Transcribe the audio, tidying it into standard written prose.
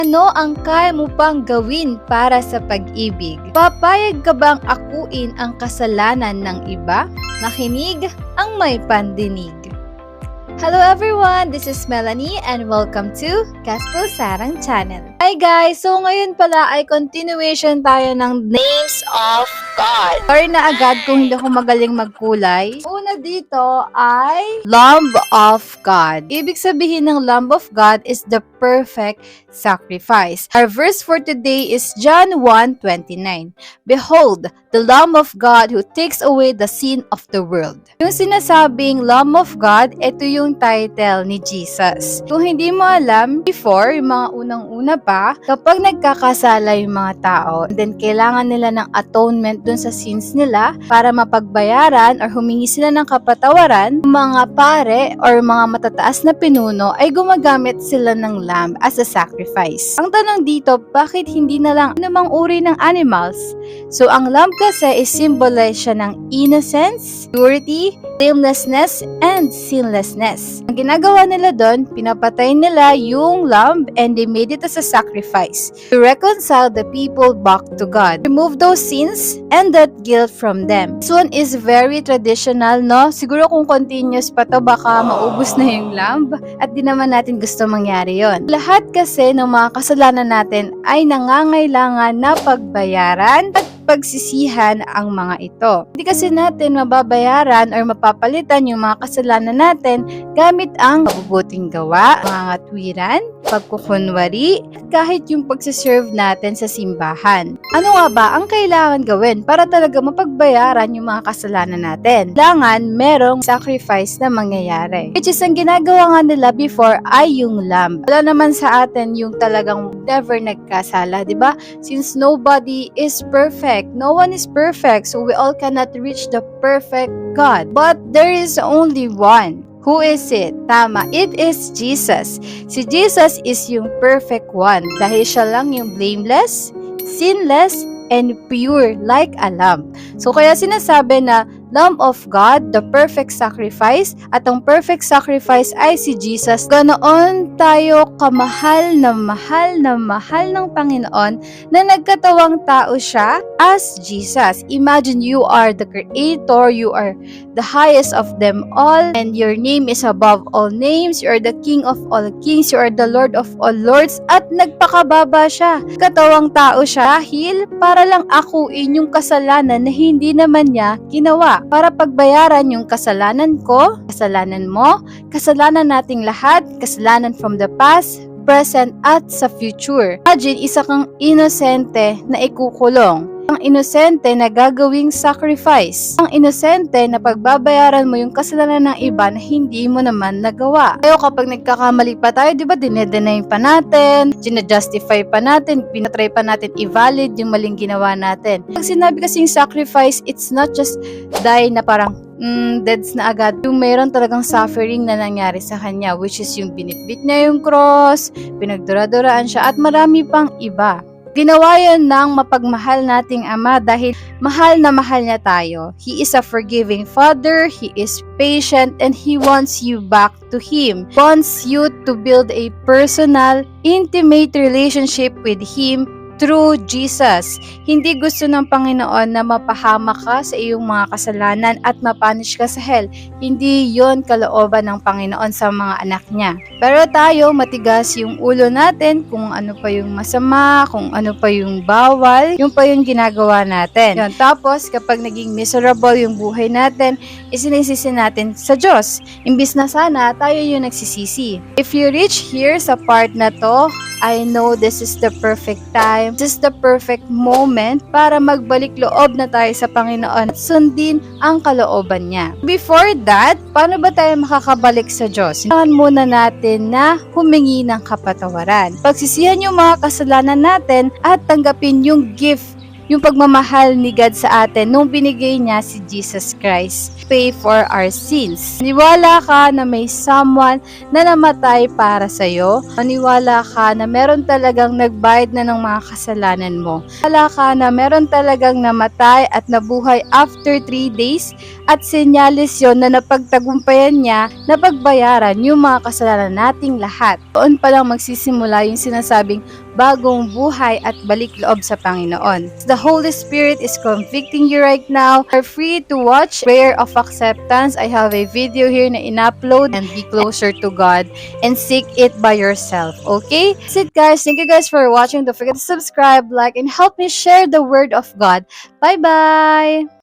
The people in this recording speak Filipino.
Ano ang kaya mo pang gawin para sa pag-ibig? Papayag ka bang akuin ang kasalanan ng iba? Makinig ang may pandinig. Hello everyone! This is Melanie and welcome to Gospel Sarang Channel. Hi guys! So ngayon pala ay continuation tayo ng Names of God. Sorry na agad kung hindi ako magaling magkulay. Una dito ay Lamb of God. Ibig sabihin ng Lamb of God is the perfect sacrifice. Our verse for today is John 1:29. Behold, the Lamb of God who takes away the sin of the world. Yung sinasabing Lamb of God, ito yung title ni Jesus. Kung hindi mo alam, before, yung mga unang-una pa, kapag nagkakasala yung mga tao, then kailangan nila ng atonement dun sa sins nila para mapagbayaran or humingi sila ng kapatawaran, mga pare or mga matataas na pinuno ay gumagamit sila ng lamb as a sacrifice. Ang tanong dito, bakit hindi na lang anumang uri ng animals? So, ang lamb kasi is symbolize siya ng innocence, purity, blamelessness, and sinlessness. Ang ginagawa nila doon, pinapatay nila yung lamb and they made it as a sacrifice to reconcile the people back to God. Remove those sins and that guilt from them. This one is very traditional, no? Siguro kung continuous pa to, baka maubos na yung lamb at di naman natin gusto mangyari yon. Lahat kasi ng mga kasalanan natin ay nangangailangan na pagbayaran at pagsisihan ang mga ito. Hindi kasi natin mababayaran or mapapalitan yung mga kasalanan natin gamit ang mabubuting gawa, mga katwiran, pagkukunwari, at kahit yung pagsiserve natin sa simbahan. Ano nga ba ang kailangan gawin para talaga mapagbayaran yung mga kasalanan natin? Kailangan merong sacrifice na mangyayari. Which is ang ginagawa nga nila before ay yung lamb. Wala naman sa atin yung talagang never nagkasala, di ba? Since nobody is perfect, no one is perfect, so we all cannot reach the perfect God. But there is only one. Who is it? Tama, it is Jesus. Si Jesus is yung perfect one dahil siya lang yung blameless, sinless, and pure like a lamb. So kaya sinasabi na Lamb of God, the perfect sacrifice, at ang perfect sacrifice ay si Jesus. Ganoon tayo kamahal na mahal ng Panginoon na nagkatawang tao siya as Jesus. Imagine you are the Creator, you are the highest of them all, and your name is above all names, you are the King of all kings, you are the Lord of all lords, at nagpakababa siya. Katawang tao siya dahil para lang akuin yung kasalanan na hindi naman niya ginawa. Para pagbayaran yung kasalanan ko, kasalanan mo, kasalanan nating lahat, kasalanan from the past, present, at sa future. Imagine, isa kang inosente na ikukulong. Ang inosente na gagawing sacrifice. Ang inosente na pagbabayaran mo yung kasalanan ng iba na hindi mo naman nagawa. Kaya kapag nagkakamali pa tayo, di ba, dinedenay pa natin, ginajustify pa natin, pinatry pa natin i-valid yung maling ginawa natin. Pag sinabi kasing sacrifice, it's not just die na parang deads na agad. Yung mayroon talagang suffering na nangyari sa kanya, which is yung binitbit niya yung cross, pinagdura-duraan siya, at marami pang iba. Ginawa yan ng mapagmahal nating Ama dahil mahal na mahal niya tayo. He is a forgiving Father, He is patient, and He wants you back to Him. Wants you to build a personal, intimate relationship with Him through Jesus. Hindi gusto ng Panginoon na mapahamak ka sa iyong mga kasalanan at mapunish ka sa hell. Hindi yon kalooban ng Panginoon sa mga anak niya. Pero tayo, matigas yung ulo natin kung ano pa yung masama, kung ano pa yung bawal, yung pa yung ginagawa natin. Yun. Tapos, kapag naging miserable yung buhay natin, isinisisi natin sa Diyos. Imbis na sana, tayo yung nagsisisi. If you reach here sa part na to, I know this is the perfect time, this is the perfect moment para magbalik loob na tayo sa Panginoon at sundin ang kalooban niya. Before that, paano ba tayo makakabalik sa Diyos? Kailangan muna natin na humingi ng kapatawaran. Pagsisihan yung mga kasalanan natin at tanggapin yung gift, yung pagmamahal ni God sa atin nung binigay niya si Jesus Christ. Pay for our sins. Maniwala ka na may someone na namatay para sa'yo. Maniwala ka na meron talagang nagbayad na ng mga kasalanan mo. Maniwala ka na meron talagang namatay at nabuhay after 3 days at senyalis yon na napagtagumpayan niya na pagbayaran yung mga kasalanan nating lahat. Doon pa lang magsisimula yung sinasabing bagong buhay at balik loob sa Panginoon. The Holy Spirit is convicting you right now. You're free to watch Prayer of Acceptance. I have a video here na in-upload, and be closer to God and seek it by yourself. Okay? That's it, guys. Thank you guys for watching. Don't forget to subscribe, like, and help me share the word of God. Bye-bye!